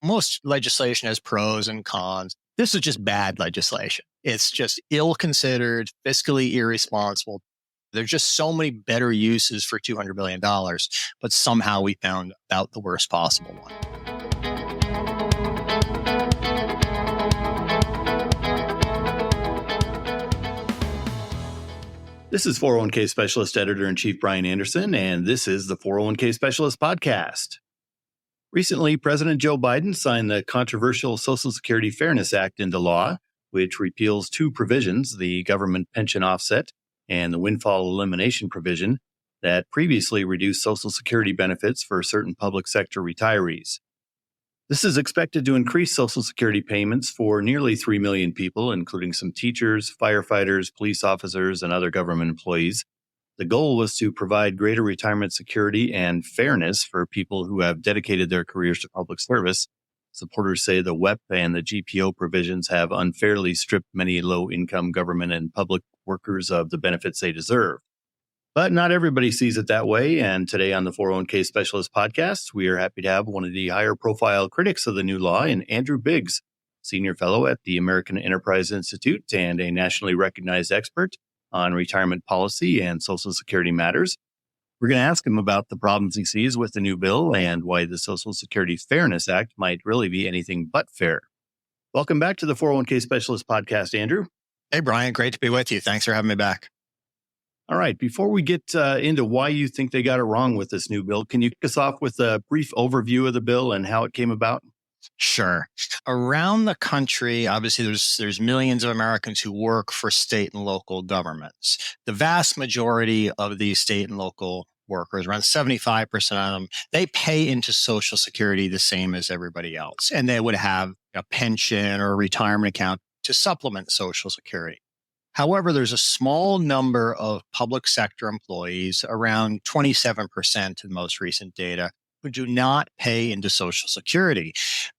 most legislation has pros and cons. This is just bad legislation. It's just ill-considered, fiscally irresponsible. There's just so many better uses for $200 billion, but somehow we found about the worst possible one. This is 401k Specialist Editor-in-Chief Brian Anderson, and this is the 401k Specialist Podcast. Recently, President Joe Biden signed the controversial Social Security Fairness Act into law, which repeals two provisions, the government pension offset and the windfall elimination provision, that previously reduced Social Security benefits for certain public sector retirees. This is expected to increase Social Security payments for nearly 3 million people, including some teachers, firefighters, police officers, and other government employees. The goal was to provide greater retirement security and fairness for people who have dedicated their careers to public service. Supporters say the WEP and the GPO provisions have unfairly stripped many low-income government and public workers of the benefits they deserve. But not everybody sees it that way, and today on the 401k Specialist Podcast, we are happy to have one of the higher-profile critics of the new law in Andrew Biggs, Senior Fellow at the American Enterprise Institute and a nationally recognized expert on retirement policy and Social Security matters. We're going to ask him about the problems he sees with the new bill and why the Social Security Fairness Act might really be anything but fair. Welcome back to the 401k Specialist Podcast, Andrew. Hey, Brian, great to be with you. Thanks for having me back. All right. Before we get into why you think they got it wrong with this new bill, can you kick us off with a brief overview of the bill and how it came about? Sure. Around the country, obviously, there's millions of Americans who work for state and local governments. The vast majority of these state and local workers, around 75% of them, they pay into Social Security the same as everybody else. And they would have a pension or a retirement account to supplement Social Security. However, there's a small number of public sector employees, around 27% in most recent data, who do not pay into Social Security.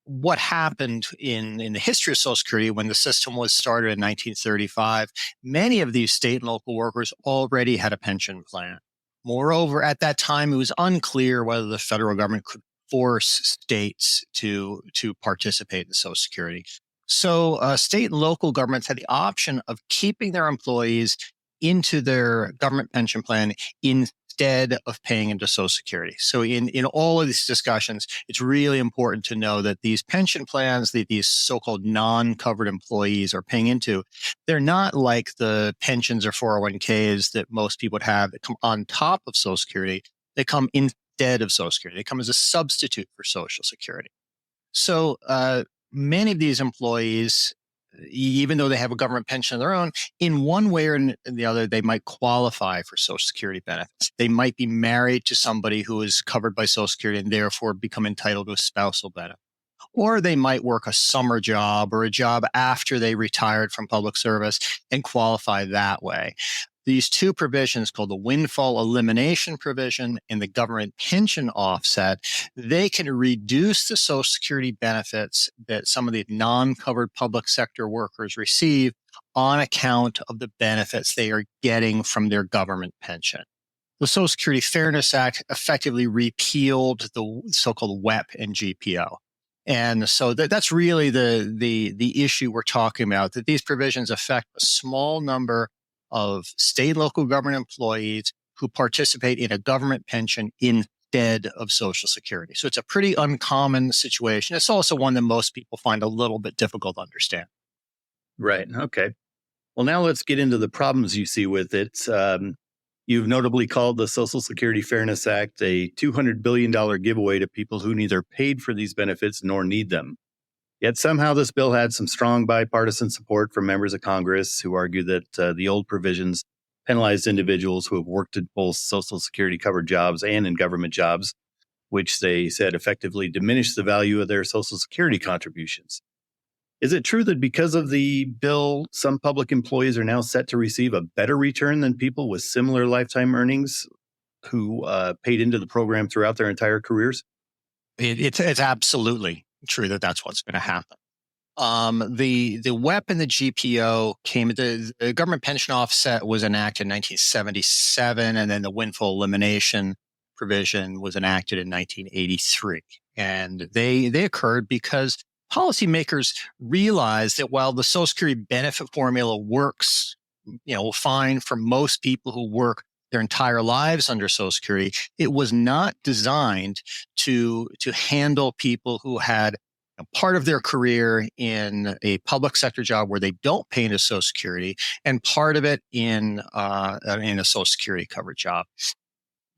What happened in the history of Social Security when the system was started in 1935, many of these state and local workers already had a pension plan. Moreover, at that time, it was unclear whether the federal government could force states to participate in Social Security. So state and local governments had the option of keeping their employees into their government pension plan instead of paying into Social Security. So in all of these discussions, it's really important to know that these pension plans that these so-called non-covered employees are paying into, they're not like the pensions or 401ks that most people would have that come on top of Social Security. They come instead of Social Security. They come as a substitute for Social Security. So many of these employees, even though they have a government pension of their own, in one way or the other, they might qualify for Social Security benefits. They might be married to somebody who is covered by Social Security and therefore become entitled to a spousal benefit. Or they might work a summer job or a job after they retired from public service and qualify that way. These two provisions called the windfall elimination provision and the government pension offset, they can reduce the Social Security benefits that some of the non-covered public sector workers receive on account of the benefits they are getting from their government pension. The Social Security Fairness Act effectively repealed the so-called WEP and GPO. And so that's really the issue we're talking about, that these provisions affect a small number of state and local government employees who participate in a government pension instead of Social Security. So it's a pretty uncommon situation. It's also one that most people find a little bit difficult to understand. Right. Okay. Well, now let's get into the problems you see with it. You've notably called the Social Security Fairness Act a $200 billion giveaway to people who neither paid for these benefits nor need them. Yet somehow this bill had some strong bipartisan support from members of Congress who argued that the old provisions penalized individuals who have worked at both Social Security covered jobs and in government jobs, which they said effectively diminished the value of their Social Security contributions. Is it true that because of the bill, some public employees are now set to receive a better return than people with similar lifetime earnings who paid into the program throughout their entire careers? It's absolutely true that that's what's going to happen. The WEP and the GPO the government pension offset was enacted in 1977, and then the windfall elimination provision was enacted in 1983. And they occurred because policymakers realized that while the Social Security benefit formula works, fine for most people who work their entire lives under Social Security, it was not designed to handle people who had part of their career in a public sector job where they don't pay into Social Security, and part of it in a Social Security covered job.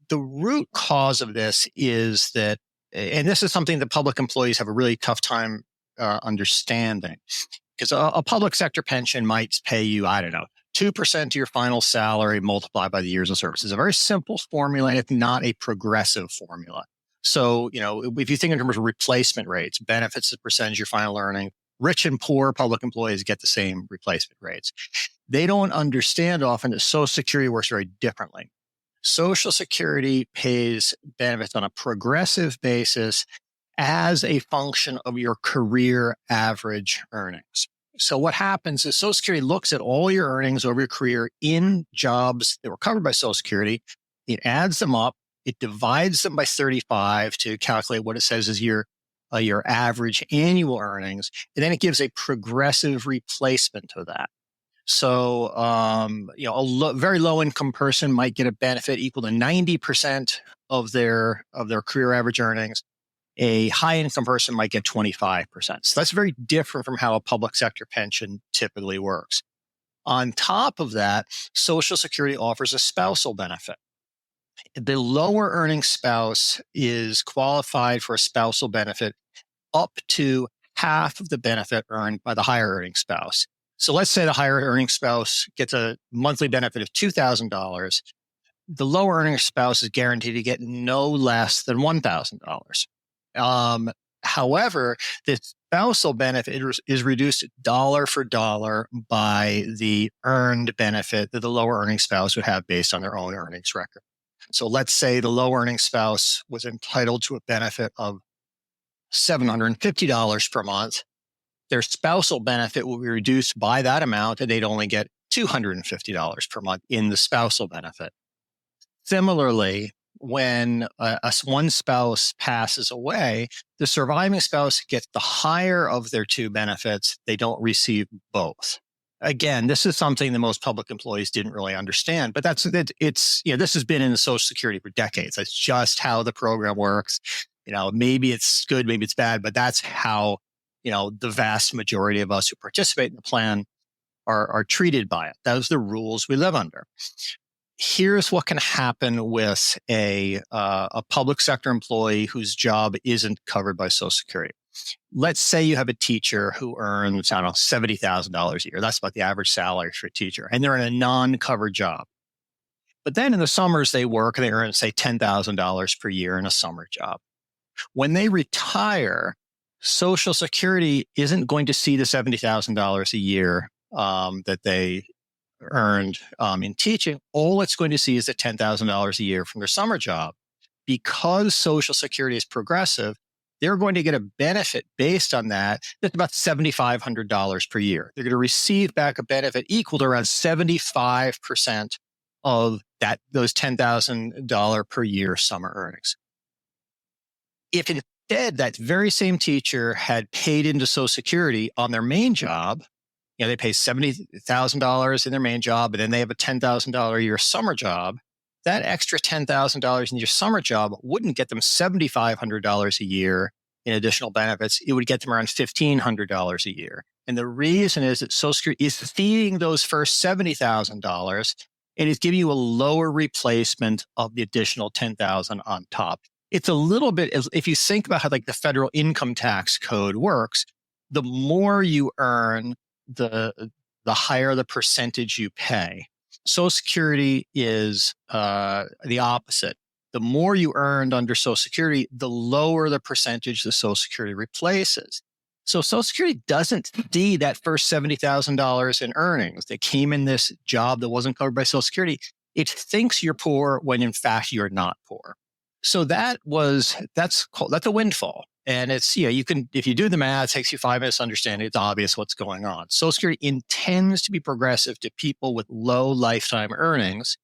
The root cause of this is that, and this is something that public employees have a really tough time understanding, because a public sector pension might pay you, I don't know, 2% of your final salary multiplied by the years of service. It's a very simple formula, and it's not a progressive formula. So, if you think in terms of replacement rates, benefits as a percentage of your final earning, rich and poor public employees get the same replacement rates. They don't understand often that Social Security works very differently. Social Security pays benefits on a progressive basis as a function of your career average earnings. So what happens is Social Security looks at all your earnings over your career in jobs that were covered by Social Security. It adds them up. It divides them by 35 to calculate what it says is your average annual earnings. And then it gives a progressive replacement of that. So, a very low income person might get a benefit equal to 90% of their career average earnings. A high income person might get 25%. So that's very different from how a public sector pension typically works. On top of that, Social Security offers a spousal benefit. The lower earning spouse is qualified for a spousal benefit up to half of the benefit earned by the higher earning spouse. So let's say the higher earning spouse gets a monthly benefit of $2,000. The lower earning spouse is guaranteed to get no less than $1,000. However, the spousal benefit is reduced dollar for dollar by the earned benefit that the lower earning spouse would have based on their own earnings record. So let's say the lower earning spouse was entitled to a benefit of $750 per month. Their spousal benefit will be reduced by that amount, and they'd only get $250 per month in the spousal benefit. Similarly, when one spouse passes away, the surviving spouse gets the higher of their two benefits. They don't receive both. Again, this is something that most public employees didn't really understand, but this has been in the Social Security for decades. That's just how the program works. Maybe it's good, maybe it's bad, but that's how, the vast majority of us who participate in the plan are treated by it. Those are the rules we live under. Here's what can happen with a public sector employee whose job isn't covered by Social Security. Let's say you have a teacher who earns, $70,000 a year. That's about the average salary for a teacher. And they're in a non-covered job. But then in the summers they work and they earn, say, $10,000 per year in a summer job. When they retire, Social Security isn't going to see the $70,000 a year that they earned in teaching. All it's going to see is the $10,000 a year from their summer job. Because Social Security is progressive, they're going to get a benefit based on that. That's about $7,500 per year. They're going to receive back a benefit equal to around 75% of those $10,000 per year summer earnings. If instead that very same teacher had paid into Social Security on their main job, they pay $70,000 in their main job, and then they have a $10,000 a year summer job. That extra $10,000 in your summer job wouldn't get them $7,500 a year in additional benefits. It would get them around $1,500 a year. And the reason is that Social Security is feeding those first $70,000 and is giving you a lower replacement of the additional $10,000 on top. It's a little bit, if you think about how the federal income tax code works, the more you earn, the higher the percentage you pay. Social Security is the opposite. The more you earned under Social Security, the lower the percentage the Social Security replaces. So Social Security doesn't see that first $70,000 in earnings that came in this job that wasn't covered by Social Security. It thinks you're poor when in fact you're not poor. So that's a windfall. And it's, if you do the math, it takes you 5 minutes to understand it. It's obvious what's going on. Social Security intends to be progressive to people with low lifetime earnings.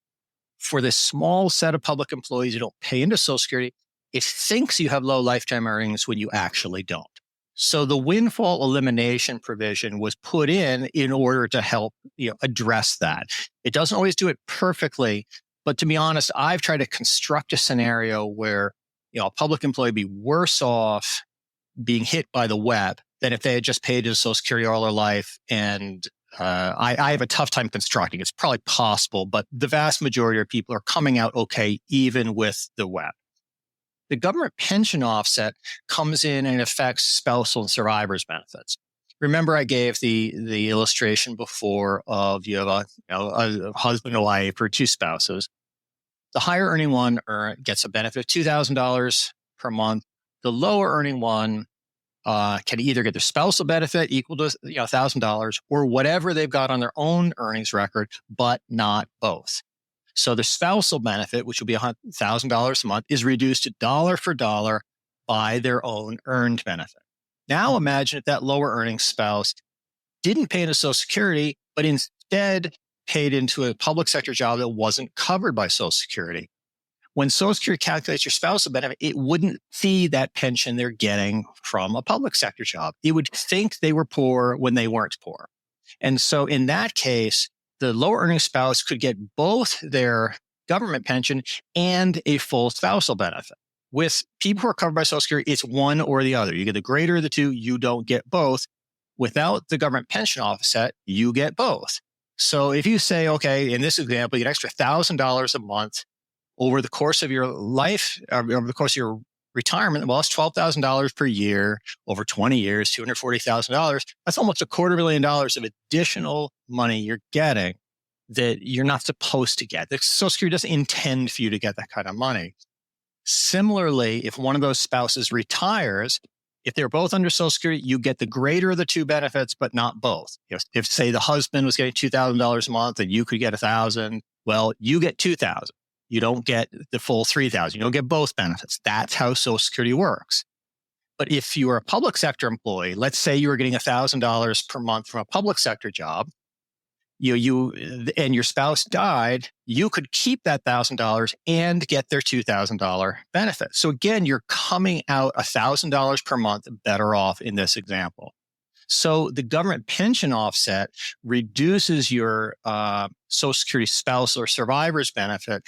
For this small set of public employees who don't pay into Social Security, it thinks you have low lifetime earnings when you actually don't. So the windfall elimination provision was put in order to help address that. It doesn't always do it perfectly, but to be honest, I've tried to construct a scenario where a public employee would be worse off being hit by the WEP than if they had just paid into Social Security all their life. And I have a tough time constructing. It's probably possible, but the vast majority of people are coming out okay, even with the WEP. The government pension offset comes in and affects spousal and survivors benefits. Remember, I gave the illustration before of you have a husband and wife or two spouses. The higher earning one gets a benefit of $2,000 per month. The lower earning one can either get their spousal benefit equal to $1,000 or whatever they've got on their own earnings record, but not both. So the spousal benefit, which will be $1,000 a month, is reduced dollar for dollar by their own earned benefit. Now imagine if that lower earning spouse didn't pay into Social Security, but instead paid into a public sector job that wasn't covered by Social Security. When Social Security calculates your spousal benefit, it wouldn't see that pension they're getting from a public sector job. It would think they were poor when they weren't poor. And so in that case, the lower earning spouse could get both their government pension and a full spousal benefit. With people who are covered by Social Security, it's one or the other. You get the greater of the two, you don't get both. Without the government pension offset, you get both. So if you say, okay, in this example, you get an extra $1,000 a month over the course of your life, over the course of your retirement, well, it's $12,000 per year over 20 years, $240,000. That's almost $250,000 of additional money you're getting that you're not supposed to get. The Social Security doesn't intend for you to get that kind of money. Similarly, if one of those spouses retires, if they're both under Social Security, you get the greater of the two benefits, but not both. If say the husband was getting $2,000 a month and you could get $1,000, well, you get $2,000. You don't get the full $3,000. You don't get both benefits. That's how Social Security works. But if you are a public sector employee, let's say you were getting $1,000 per month from a public sector job, you and your spouse died, you could keep that $1,000 and get their $2,000 benefit. So again, you're coming out $1,000 per month better off in this example. So the government pension offset reduces your Social Security spouse or survivor's benefit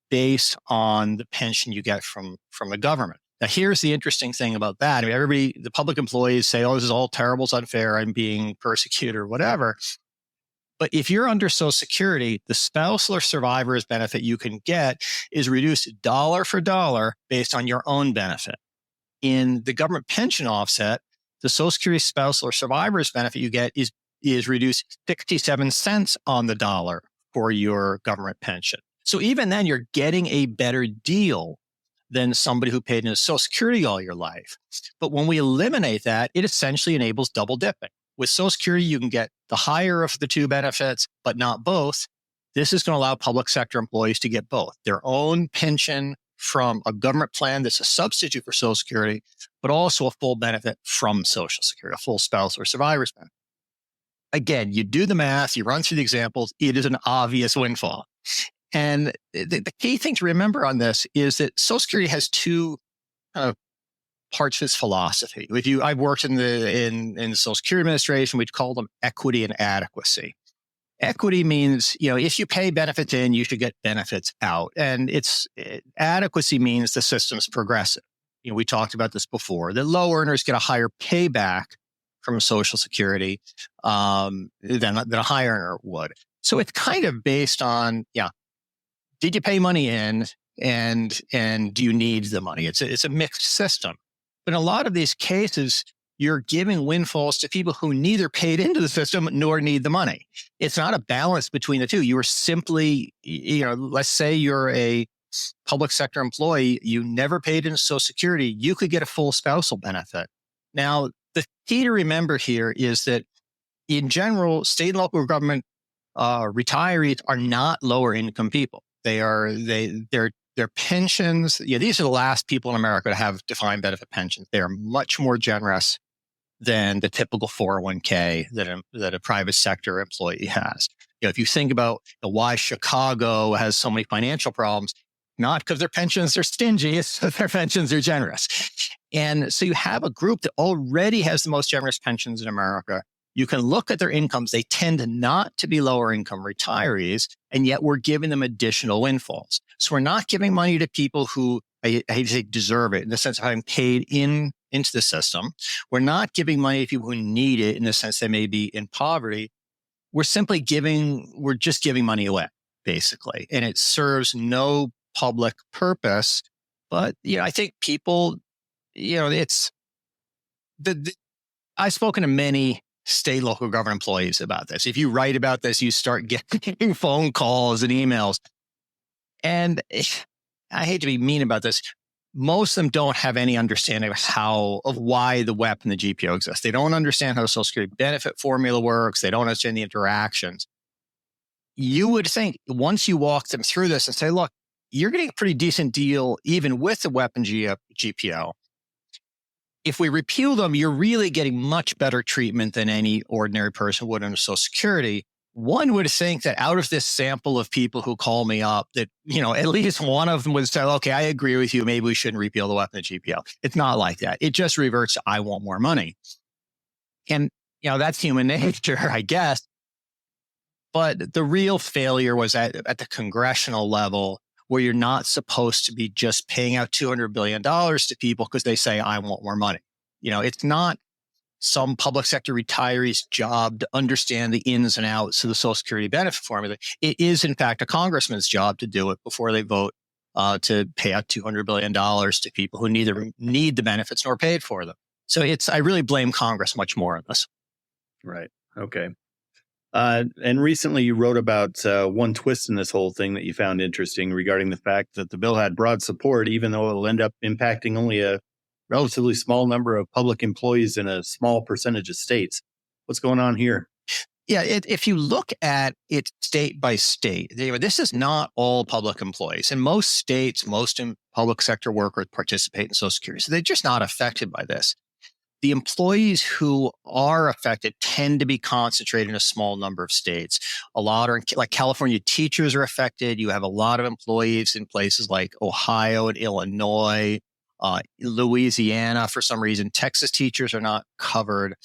based on the pension you get from the government. Now, here's the interesting thing about that. I mean, everybody, the public employees say, oh, this is all terrible, it's unfair, I'm being persecuted or whatever. But if you're under Social Security, the spousal or survivor's benefit you can get is reduced dollar for dollar based on your own benefit. In the government pension offset, the Social Security spousal or survivor's benefit you get is reduced 67 cents on the dollar for your government pension. So even then, you're getting a better deal than somebody who paid into Social Security all your life. But when we eliminate that, it essentially enables double dipping. With Social Security, you can get the higher of the two benefits, but not both. This is going to allow public sector employees to get both their own pension from a government plan that's a substitute for Social Security, but also a full benefit from Social Security, a full spouse or survivor's benefit. Again, you do the math, you run through the examples, it is an obvious windfall. And the key thing to remember on this is that Social Security has two parts of its philosophy. I've worked in the Social Security Administration, we'd call them equity and adequacy. Equity means, if you pay benefits in, you should get benefits out. And adequacy means the system's progressive. We talked about this before. The low earners get a higher payback from Social Security than a high earner would. So it's kind of based on, did you pay money in and do you need the money? It's a mixed system. But in a lot of these cases, you're giving windfalls to people who neither paid into the system nor need the money. It's not a balance between the two. You are simply, let's say you're a public sector employee, you never paid into Social Security, you could get a full spousal benefit. Now, the key to remember here is that in general, state and local government retirees are not lower income people. Their pensions, these are the last people in America to have defined benefit pensions. They are much more generous than the typical 401k that a private sector employee has. If you think about why Chicago has so many financial problems, not because their pensions are stingy, it's because their pensions are generous. And so you have a group that already has the most generous pensions in America. You can look at their incomes. They tend not to be lower income retirees, and yet we're giving them additional windfalls. So we're not giving money to people who, I hate to say deserve it in the sense of having paid into the system. We're not giving money to people who need it in the sense they may be in poverty. We're just giving money away, basically. And it serves no public purpose. But, I think people, it's I've spoken to many state, local government employees about this. If you write about this, you start getting phone calls and emails. And I hate to be mean about this. Most of them don't have any understanding of why the WEP and the GPO exist. They don't understand how the Social Security benefit formula works. They don't understand the interactions. You would think once you walk them through this and say, look, you're getting a pretty decent deal even with the WEP and GPO. If we repeal them, you're really getting much better treatment than any ordinary person would under Social Security. One would think that out of this sample of people who call me up, that, at least one of them would say, okay, I agree with you. Maybe we shouldn't repeal the WEP and the GPO. It's not like that. It just reverts to, I want more money. And, that's human nature, I guess. But the real failure was at the congressional level, where you're not supposed to be just paying out $200 billion to people because they say, I want more money. It's not some public sector retiree's job to understand the ins and outs of the Social Security benefit formula. It is, in fact, a congressman's job to do it before they vote to pay out $200 billion to people who neither need the benefits nor paid for them. So I really blame Congress much more on this. Right. Okay. And recently you wrote about one twist in this whole thing that you found interesting regarding the fact that the bill had broad support, even though it'll end up impacting only a relatively small number of public employees in a small percentage of states. What's going on here? Yeah, if you look at it state by state, this is not all public employees. In most states, most public sector workers participate in Social Security, so they're just not affected by this. The employees who are affected tend to be concentrated in a small number of states. A lot are, like California teachers are affected. You have a lot of employees in places like Ohio and Illinois, Louisiana, for some reason. Texas teachers are not covered.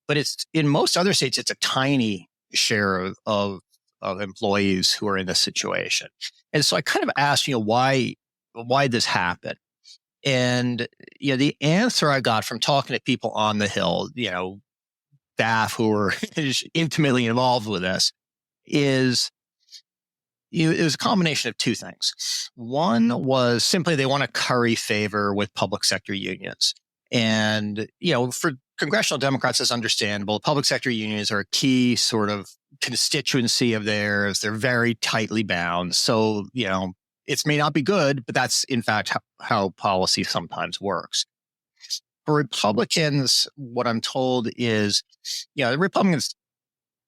But it's in most other states, it's a tiny share of employees who are in this situation. And so I kind of asked, why this happened. And, the answer I got from talking to people on the Hill, staff who were intimately involved with this, is it was a combination of two things. One was simply they want to curry favor with public sector unions. And, for congressional Democrats, it's understandable. Public sector unions are a key sort of constituency of theirs. They're very tightly bound. So, it may not be good, but that's in fact how policy sometimes works. For Republicans, what I'm told is, the Republicans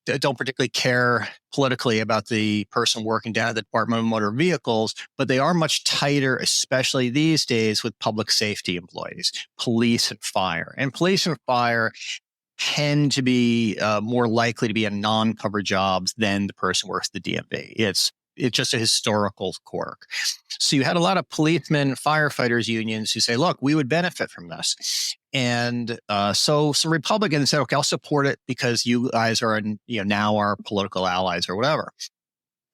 don't particularly care politically about the person working down at the Department of Motor Vehicles, but they are much tighter, especially these days, with public safety employees, police and fire. And police and fire tend to be more likely to be in non-covered jobs than the person who works at the DMV. It's just a historical quirk. So you had a lot of policemen, firefighters unions who say, look, we would benefit from this. And so some Republicans said, okay, I'll support it because you guys are, now our political allies or whatever.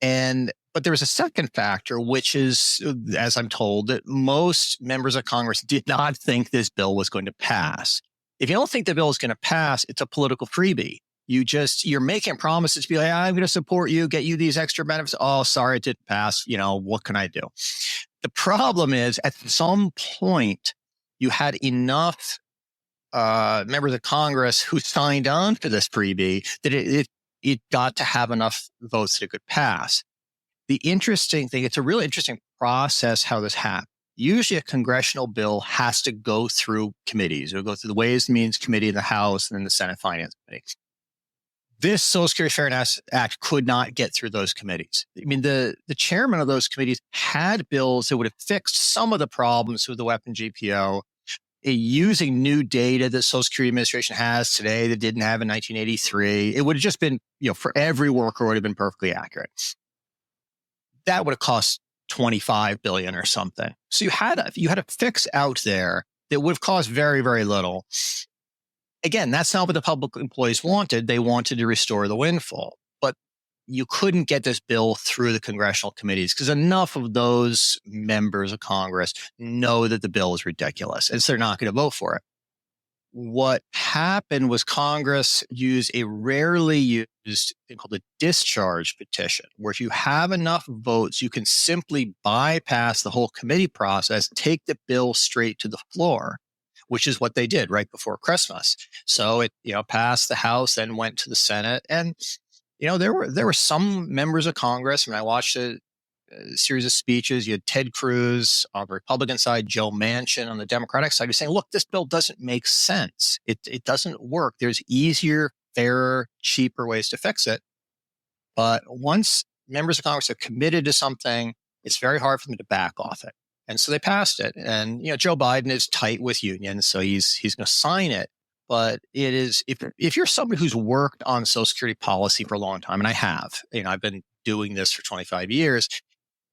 But there was a second factor, which is, as I'm told, that most members of Congress did not think this bill was going to pass. If you don't think the bill is going to pass, it's a political freebie. You're making promises to be like, I'm going to support you, get you these extra benefits. Oh, sorry, it didn't pass. What can I do? The problem is at some point you had enough members of Congress who signed on for this freebie that it got to have enough votes that it could pass. The interesting thing, it's a really interesting process how this happened. Usually a congressional bill has to go through committees. It'll go through the Ways and Means Committee in the House and then the Senate Finance Committee. This Social Security Fairness Act could not get through those committees. I mean, the chairman of those committees had bills that would have fixed some of the problems with the WEP and GPO using new data that Social Security Administration has today that didn't have in 1983. It would have just been, for every worker, it would have been perfectly accurate. That would have cost $25 billion or something. So you had a fix out there that would have cost very, very little. Again, that's not what the public employees wanted. They wanted to restore the windfall. But you couldn't get this bill through the congressional committees because enough of those members of Congress know that the bill is ridiculous, and so they're not going to vote for it. What happened was Congress used a rarely used thing called a discharge petition, where if you have enough votes, you can simply bypass the whole committee process, take the bill straight to the floor, which is what they did right before Christmas. So it, passed the House, then went to the Senate. And, there were some members of Congress, when I watched a series of speeches, you had Ted Cruz on the Republican side, Joe Manchin on the Democratic side, who's saying, look, this bill doesn't make sense. It doesn't work. There's easier, fairer, cheaper ways to fix it. But once members of Congress are committed to something, it's very hard for them to back off it. And so they passed it. And, Joe Biden is tight with unions, so he's going to sign it. But it is, if you're somebody who's worked on Social Security policy for a long time, and I have, I've been doing this for 25 years,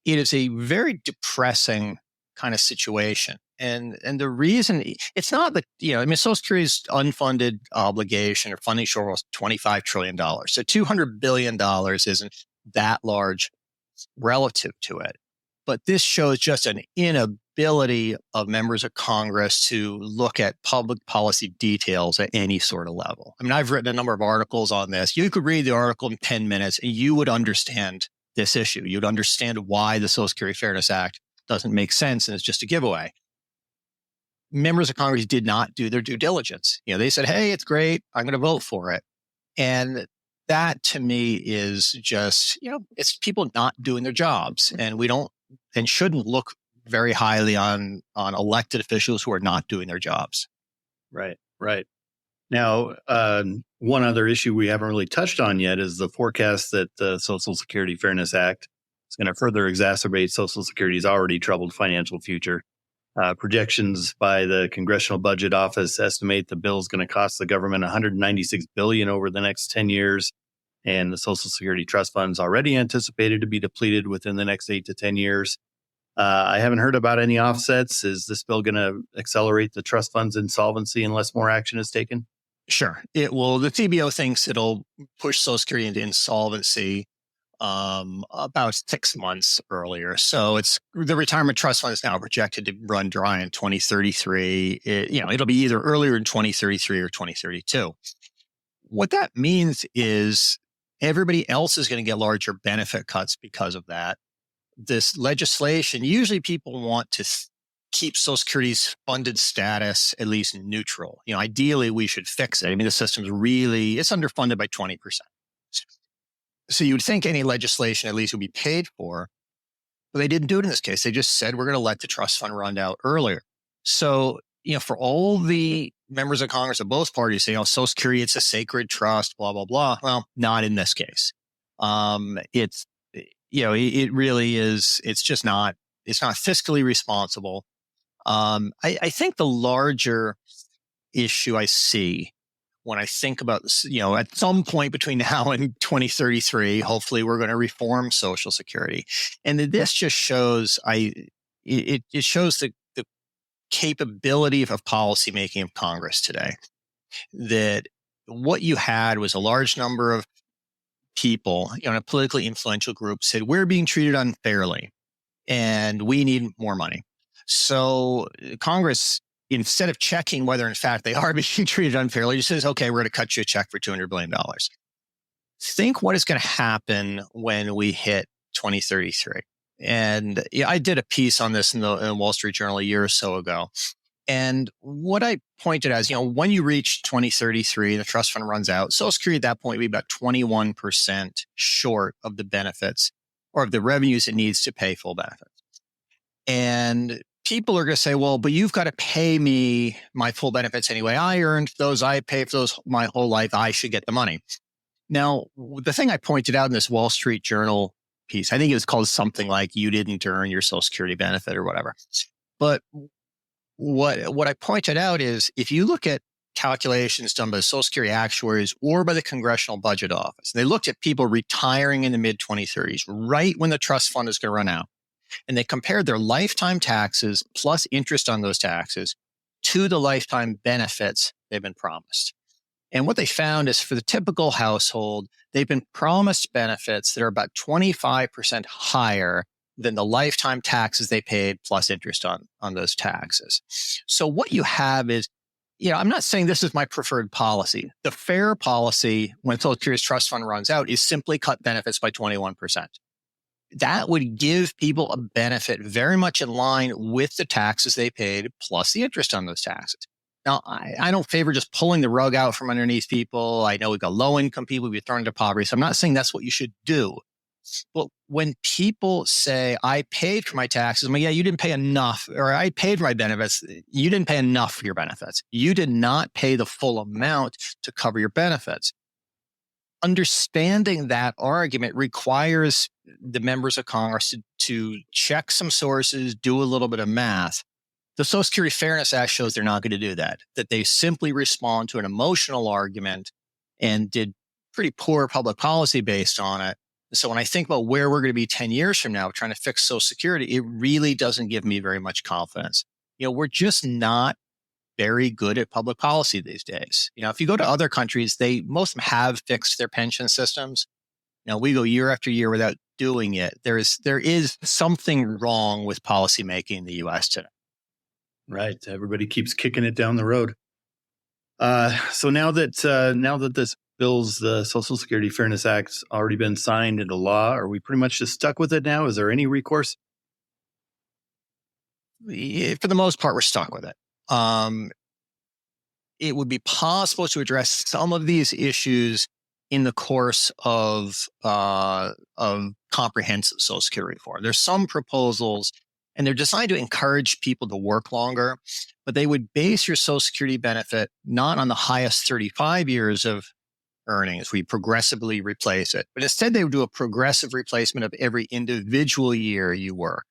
it is a very depressing kind of situation. And the reason, it's not that, Social Security's unfunded obligation or funding shortfall was $25 trillion. So $200 billion isn't that large relative to it. But this shows just an inability of members of Congress to look at public policy details at any sort of level. I mean, I've written a number of articles on this. You could read the article in 10 minutes and you would understand this issue. You'd understand why the Social Security Fairness Act doesn't make sense and it's just a giveaway. Members of Congress did not do their due diligence. They said, hey, it's great, I'm going to vote for it. And that to me is just, it's people not doing their jobs. And we don't and shouldn't look very highly on elected officials who are not doing their jobs. Right. Now, one other issue we haven't really touched on yet is the forecast that the Social Security Fairness Act is going to further exacerbate Social Security's already troubled financial future. Projections by the Congressional Budget Office estimate the bill is going to cost the government $196 billion over the next 10 years. And the Social Security trust funds already anticipated to be depleted within the next 8 to 10 years. I haven't heard about any offsets. Is this bill going to accelerate the trust fund's insolvency unless more action is taken? Sure. It will. The TBO thinks it'll push Social Security into insolvency about 6 months earlier. So it's the retirement trust fund is now projected to run dry in 2033. It'll be either earlier in 2033 or 2032. What that means is everybody else is going to get larger benefit cuts because of that. This legislation, usually people want to keep Social Security's funded status at least neutral. Ideally, we should fix it. I mean, the system's it's underfunded by 20%. So you would think any legislation at least would be paid for, but they didn't do it in this case. They just said, we're going to let the trust fund run out earlier. So, for all the members of Congress of both parties say, Social Security, it's a sacred trust, blah, blah, blah. Well, not in this case. It really is. It's just not, it's not fiscally responsible. I think the larger issue I see when I think about this, at some point between now and 2033, hopefully we're going to reform Social Security. And this just shows, it shows the capability of policymaking of Congress today. That what you had was a large number of people, in a politically influential group said, we're being treated unfairly and we need more money. So Congress, instead of checking whether in fact they are being treated unfairly, just says, okay, we're going to cut you a check for $200 billion. Think what is going to happen when we hit 2033. And I did a piece on this in the Wall Street Journal a year or so ago. And what I pointed out is, when you reach 2033, the trust fund runs out, Social Security at that point would be about 21% short of the benefits or of the revenues it needs to pay full benefits. And people are going to say, well, but you've got to pay me my full benefits anyway. I earned those. I paid for those my whole life. I should get the money. Now, the thing I pointed out in this Wall Street Journal piece, I think it was called something like you didn't earn your Social Security benefit or whatever. But what I pointed out is if you look at calculations done by the Social Security actuaries or by the Congressional Budget Office, they looked at people retiring in the mid-2030s, right when the trust fund is going to run out. And they compared their lifetime taxes plus interest on those taxes to the lifetime benefits they've been promised. And what they found is for the typical household, they've been promised benefits that are about 25% higher than the lifetime taxes they paid plus interest on those taxes. So what you have is, I'm not saying this is my preferred policy. The fair policy when Social Security's trust fund runs out is simply cut benefits by 21%. That would give people a benefit very much in line with the taxes they paid plus the interest on those taxes. Now, I don't favor just pulling the rug out from underneath people. I know we've got low income people, we've thrown into poverty. So I'm not saying that's what you should do. But when people say, I paid for my taxes, I'm like, yeah, you didn't pay enough, or I paid for my benefits. You didn't pay enough for your benefits. You did not pay the full amount to cover your benefits. Understanding that argument requires the members of Congress to check some sources, do a little bit of math. The Social Security Fairness Act shows they're not going to do that they simply respond to an emotional argument and did pretty poor public policy based on it. So when I think about where we're going to be 10 years from now, trying to fix Social Security, it really doesn't give me very much confidence. We're just not very good at public policy these days. If you go to other countries, most of them have fixed their pension systems. We go year after year without doing it. There is something wrong with policymaking in the U.S. today. Right. Everybody keeps kicking it down the road. So now that this bill's the Social Security Fairness Act's already been signed into law, are we pretty much just stuck with it now? Is there any recourse? For the most part, we're stuck with it. It would be possible to address some of these issues in the course of comprehensive Social Security reform. There's some proposals, and they're designed to encourage people to work longer, but they would base your Social Security benefit not on the highest 35 years of earnings. We progressively replace it, but instead they would do a progressive replacement of every individual year you work.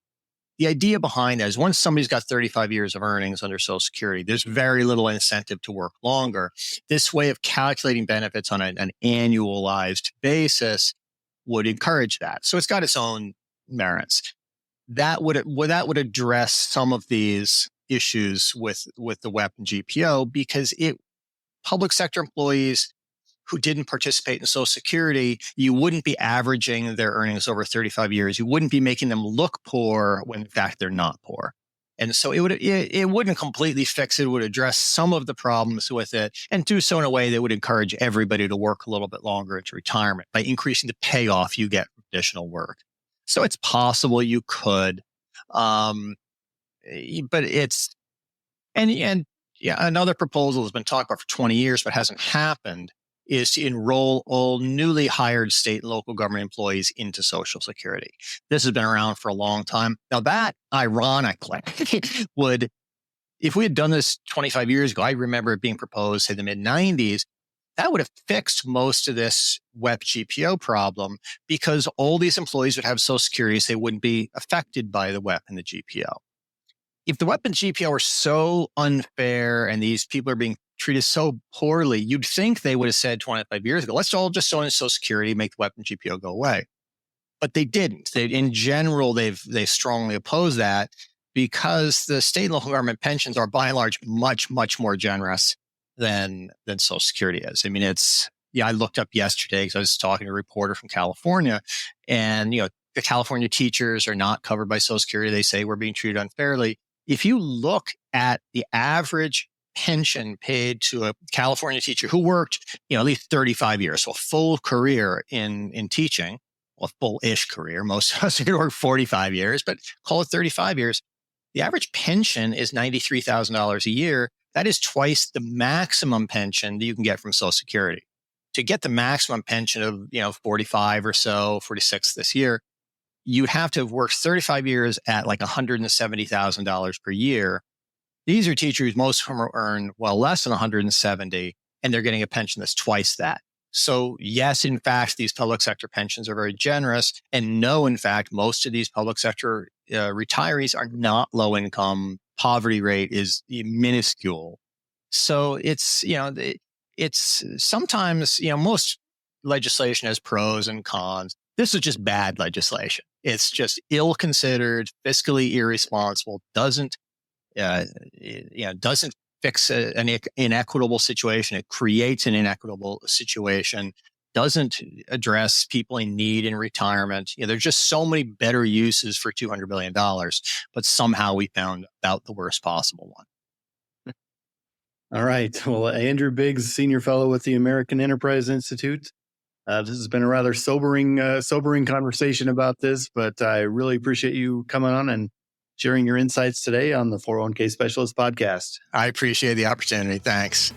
The idea behind that is once somebody's got 35 years of earnings under Social Security, there's very little incentive to work longer. This way of calculating benefits on an annualized basis would encourage that. So it's got its own merits. That would address some of these issues with the WEP and GPO because public sector employees who didn't participate in Social Security, you wouldn't be averaging their earnings over 35 years. You wouldn't be making them look poor when in fact they're not poor. And so it wouldn't completely fix it. It would address some of the problems with it and do so in a way that would encourage everybody to work a little bit longer into retirement by increasing the payoff you get from additional work. So it's possible you could, but another proposal has been talked about for 20 years but hasn't happened is to enroll all newly hired state and local government employees into Social Security. This has been around for a long time. Now that, ironically, if we had done this 25 years ago, I remember it being proposed in the mid-90s, that would have fixed most of this WEP GPO problem because all these employees would have Social Security, so they wouldn't be affected by the WEP and the GPO. If the WEP and GPO are so unfair and these people are being treated so poorly, you'd think they would have said 25 years ago, let's all just go into Social Security, make the WEP and GPO go away. But they didn't. In general, they've strongly opposed that because the state and local government pensions are by and large much, much more generous than Social Security is. I mean, I looked up yesterday because I was talking to a reporter from California, and the California teachers are not covered by Social Security. They say we're being treated unfairly. If you look at the average pension paid to a California teacher who worked, at least 35 years, so a full career in teaching, well, full-ish career. Most of us are going to work 45 years, but call it 35 years. The average pension is $93,000 a year. That is twice the maximum pension that you can get from Social Security. To get the maximum pension of 45 or so, 46 this year, you'd have to have worked 35 years at like $170,000 per year. These are teachers, most of whom earn well less than 170, and they're getting a pension that's twice that. So yes, in fact, these public sector pensions are very generous. And no, in fact, most of these public sector retirees are not low income. Poverty rate is minuscule. So it's sometimes, most legislation has pros and cons. This is just bad legislation. It's just ill-considered, fiscally irresponsible, doesn't fix an inequitable situation. It creates an inequitable situation, doesn't address people in need in retirement. There's just so many better uses for $200 billion, but somehow we found about the worst possible one. All right. Well, Andrew Biggs, Senior Fellow with the American Enterprise Institute. This has been a rather sobering conversation about this, but I really appreciate you coming on and sharing your insights today on the 401k Specialist podcast. I appreciate the opportunity. Thanks.